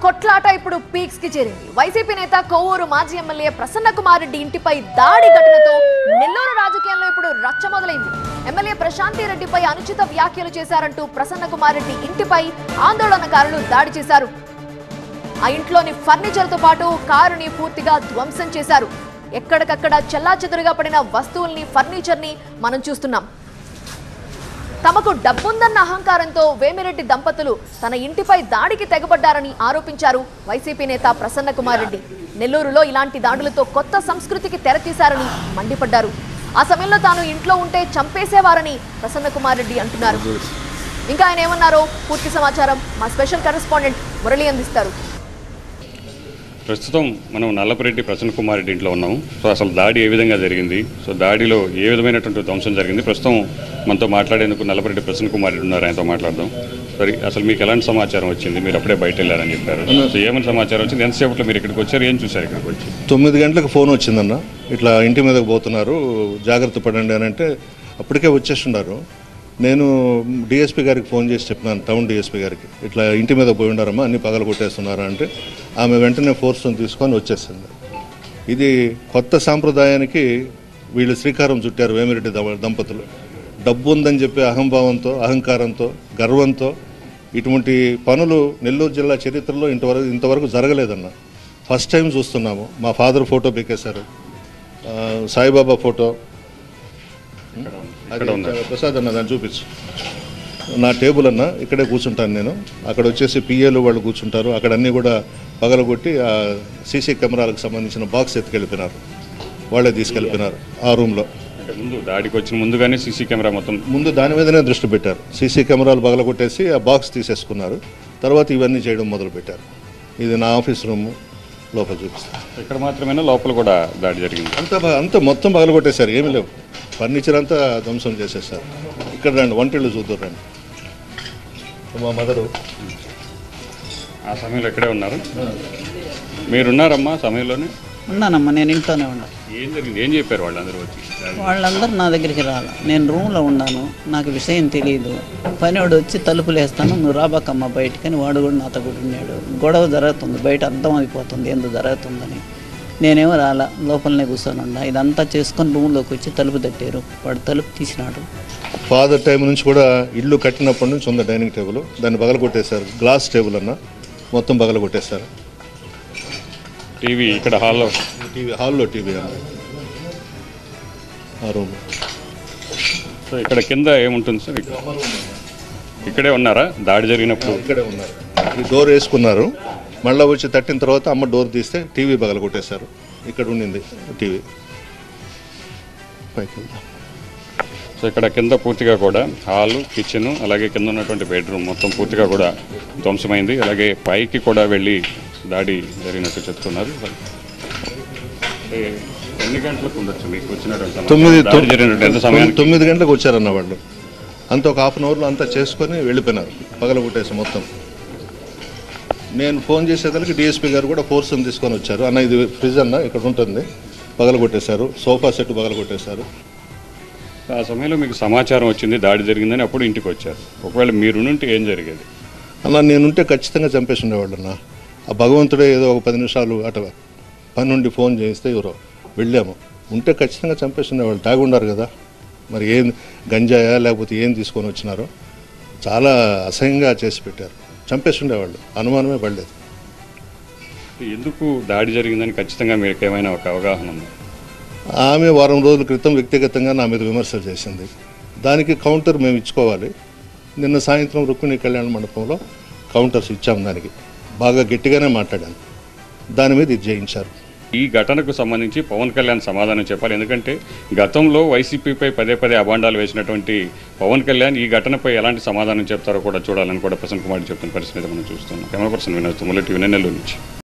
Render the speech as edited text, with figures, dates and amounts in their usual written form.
కొట్లాట ఇప్పుడు పీక్స్ కి చేరింది. వైసీపీ నేత కొవ్వూరు మాజీ ఎమ్మెల్యే ప్రసన్న కుమార్ రెడ్డి ఇంటిపై దాడి ఘటనతో నెల్లూరు రాజకీయాల్లో ఇప్పుడు రచ్చ మొదలైంది. ఎమ్మెల్యే ప్రశాంతి రెడ్డిపై అనుచిత వ్యాఖ్యలు చేశారంటూ ప్రసన్న కుమార్ రెడ్డి ఇంటిపై ఆందోళనకారులు దాడి చేశారు. ఆ ఇంట్లోని ఫర్నిచర్ తో పాటు కారుని పూర్తిగా ధ్వంసం చేశారు. ఎక్కడికక్కడ చెల్లాచెదురుగా పడిన వస్తువుల్ని, ఫర్నిచర్ ని మనం చూస్తున్నాం. తమకు డబ్బుందన్న అహంకారంతో వేమిరెడ్డి దంపతులు తన ఇంటిపై దాడికి తెగబడ్డారని ఆరోపించారు వైసీపీ నేత ప్రసన్న కుమార్ రెడ్డి. నెల్లూరులో ఇలాంటి దాడులతో కొత్త సంస్కృతికి తెరతీశారని మండిపడ్డారు. ఆ సమయంలో తాను ఇంట్లో ఉంటే చంపేసేవారని ప్రసన్న కుమార్ రెడ్డి అంటున్నారు. ఇంకా ఆయన ఏమన్నారో పూర్తి సమాచారం మా స్పెషల్ కరెస్పాండెంట్ మురళి అందిస్తారు. ప్రస్తుతం మనం నల్లపరెడ్డి ప్రసన్న కుమార్ రెడ్డి ఇంట్లో ఉన్నాము. సో అసలు దాడి ఏ విధంగా జరిగింది, సో దాడిలో ఏ విధమైనటువంటి ధ్వంసం జరిగింది, ప్రస్తుతం మనతో మాట్లాడేందుకు నల్లపరెడ్డి ప్రసన్న కుమార్ రెడ్డి ఉన్నారు. ఆయనతో మాట్లాడదాం. సరే, అసలు మీకు ఎలాంటి సమాచారం వచ్చింది? మీరు అప్పుడే బయట వెళ్ళారని చెప్పారు. సో ఏమైనా సమాచారం వచ్చింది? ఎంతసేపట్లో మీరు ఇక్కడికి వచ్చారు? ఏం చూశారు ఇక్కడికి వచ్చి? 9 గంటలకు ఫోన్ వచ్చిందన్న, ఇట్లా ఇంటి మీదకి పోతున్నారు, జాగ్రత్త పడండి అని అంటే అప్పటికే వచ్చేస్తున్నారు. నేను డిఎస్పీ గారికి ఫోన్ చేసి చెప్పినాను, టౌన్ డిఎస్పీ గారికి, ఇట్లా ఇంటి మీద పోయి ఉండారమ్మా, అన్ని పగలు కొట్టేస్తున్నారా అంటే ఆమె వెంటనే ఫోర్స్ని తీసుకొని వచ్చేసింది. ఇది కొత్త సాంప్రదాయానికి వీళ్ళు శ్రీకారం చుట్టారు వేమిరెడ్డి దంపతులు. డబ్బు ఉందని చెప్పి అహంభావంతో, అహంకారంతో, గర్వంతో ఇటువంటి పనులు నెల్లూరు జిల్లా చరిత్రలో ఇంతవరకు జరగలేదన్న. ఫస్ట్ టైం చూస్తున్నాము. మా ఫాదర్ ఫోటో పీకేశారు, సాయిబాబా ఫోటో, ప్రసాద్ అన్న దాన్ని చూపించు, నా టేబుల్ అన్న, ఇక్కడే కూర్చుంటాను నేను. అక్కడ వచ్చేసి పిఏలు వాళ్ళు కూర్చుంటారు. అక్కడ అన్నీ కూడా పగలగొట్టి ఆ సీసీ కెమెరాలకు సంబంధించిన బాక్స్ ఎత్తుకెళ్ళిపోయినారు, వాళ్ళే తీసుకెళ్ళిపోయినారు ఆ రూమ్లో. ముందు దాడికి వచ్చిన ముందుగానే సీసీ కెమెరా మొత్తం ముందు దాని మీదనే దృష్టి పెట్టారు. సీసీ కెమెరాలు పగలగొట్టేసి ఆ బాక్స్ తీసేసుకున్నారు. తర్వాత ఇవన్నీ చేయడం మొదలుపెట్టారు. ఇది నా ఆఫీస్ రూమ్, లోపల చూపిస్తాను. ఇక్కడ మాత్రమేనా, లోపల కూడా దాడి జరిగింది? అంతా మొత్తం పగలగొట్టేశారు, ఏమీ లేవు. ఫర్నిచర్ అంతా ధ్వంసం చేసేసారు. ఇక్కడ రండి, వంటిళ్ళు చూద్దరు రండి. మా మదరు ఆ సమయంలో ఇక్కడే ఉన్నారు. మీరున్నారమ్మా సమయంలోనే? ఉన్నానమ్మా, నేను ఇంట్లోనే ఉన్నాను. ఏం జరిగింది? ఏం చెప్పారు వాళ్ళందరూ వచ్చి? వాళ్ళందరూ నా దగ్గరికి రాలా, నేను రూమ్లో ఉన్నాను, నాకు విషయం తెలియదు. పనివాడు వచ్చి తలుపులు వేస్తాను, నువ్వు రాబాకమ్మా బయటకని వాడు కూడా నాతో కూడా ఉన్నాడు. గొడవ జరుగుతుంది, బయట అర్థం అయిపోతుంది ఎందుకు జరుగుతుందని. నేనేమో రాలా, లోపలనే కూర్చొని ఉన్నా. ఇదంతా చేసుకొని రూమ్లోకి వచ్చి తలుపు తట్టారు, వాడు తలుపు తీసినాడు. ఫాదర్ టైం నుంచి కూడా ఇల్లు కట్టినప్పటి నుంచి ఉంది డైనింగ్ టేబుల్, దాన్ని పగలగొట్టేశారు. గ్లాస్ టేబుల్ అన్న మొత్తం పగలగొట్టేశారు. టీవీ ఇక్కడ హాల్లో టీవీ అన్న ఆ రూమ్. సో ఇక్కడ కింద ఏముంటుంది సార్? ఇక్కడే ఉన్నారా దాడి జరిగినప్పుడు? ఇక్కడే ఉన్నారు. ఈ డోర్ వేసుకున్నారు, మళ్ళీ వచ్చి తట్టిన తర్వాత అమ్మ డోర్ తీస్తే టీవీ పగలగొట్టేశారు. ఇక్కడ ఉండింది టీవీ. పైకి వెళ్దాం. సో ఇక్కడ కింద పూర్తిగా కూడా హాలు, కిచెన్, అలాగే కింద ఉన్నటువంటి బెడ్రూమ్ మొత్తం పూర్తిగా కూడా ధ్వంసమైంది. అలాగే పైకి కూడా వెళ్ళి దాడి జరిగినట్టు చెప్తున్నారు. ఎన్ని గంటలకు ఉండొచ్చు మీకు వచ్చినటువంటి? 9 గంటలకు వచ్చారన్న వాళ్ళు. అంత ఒక హాఫ్ అన్ అవర్లో అంతా చేసుకొని వెళ్ళిపోయినారు, పగలగొట్టేసి మొత్తం. నేను ఫోన్ చేసేదానికి డిఎస్పీ గారు కూడా ఫోర్స్ని తీసుకొని వచ్చారు. అన్న ఇది ఫ్రిడ్జ్ అన్న, ఇక్కడ ఉంటుంది, పగలగొట్టేశారు. Sofa set పగలగొట్టేశారు. ఆ సమయంలో మీకు సమాచారం వచ్చింది దాడి జరిగిందని, అప్పుడు ఇంటికి వచ్చారు. ఒకవేళ మీరుంటే ఏం జరిగేది? అన్న నేనుంటే ఖచ్చితంగా చంపేసి ఉండేవాళ్ళు అన్న. ఆ భగవంతుడే ఏదో ఒక 10 నిమిషాలు అటు పని నుండి ఫోన్ చేస్తే ఎవరో వెళ్ళాము, ఉంటే ఖచ్చితంగా చంపేసి ఉండేవాళ్ళు. తాగుండారు కదా, మరి ఏం గంజాయా లేకపోతే ఏం తీసుకొని వచ్చినారో చాలా అసహ్యంగా చేసి పెట్టారు. చంపేసి ఉండేవాళ్ళు, అనుమానమే పడలేదు. ఎందుకు దాడి జరిగిందని ఖచ్చితంగా మీకు ఏమైనా ఒక అవగాహన ఉందా? ఆమె వారం రోజుల క్రితం వ్యక్తిగతంగా నా మీద విమర్శలు చేసింది. దానికి కౌంటర్ మేము ఇచ్చుకోవాలి. నిన్న సాయంత్రం రుక్మిణి కళ్యాణ మండపంలో కౌంటర్స్ ఇచ్చాము. దానికి బాగా గట్టిగానే మాట్లాడాను. దాని మీద ఇది జయించారు. ఈ ఘటనకు సంబంధించి పవన్ కళ్యాణ్ సమాధానం చెప్పాలి. ఎందుకంటే గతంలో వైసీపీపై పదే అబాండాలు వేసినటువంటి పవన్ కళ్యాణ్ ఈ ఘటనపై ఎలాంటి సమాధానం చెప్తారో కూడా చూడాలని కూడా ప్రసన్న కుమార్ చెప్తున్న పరిస్థితి మనం చూస్తున్నాం. Camera person Vinod, Murali TV, Nellore నుంచి.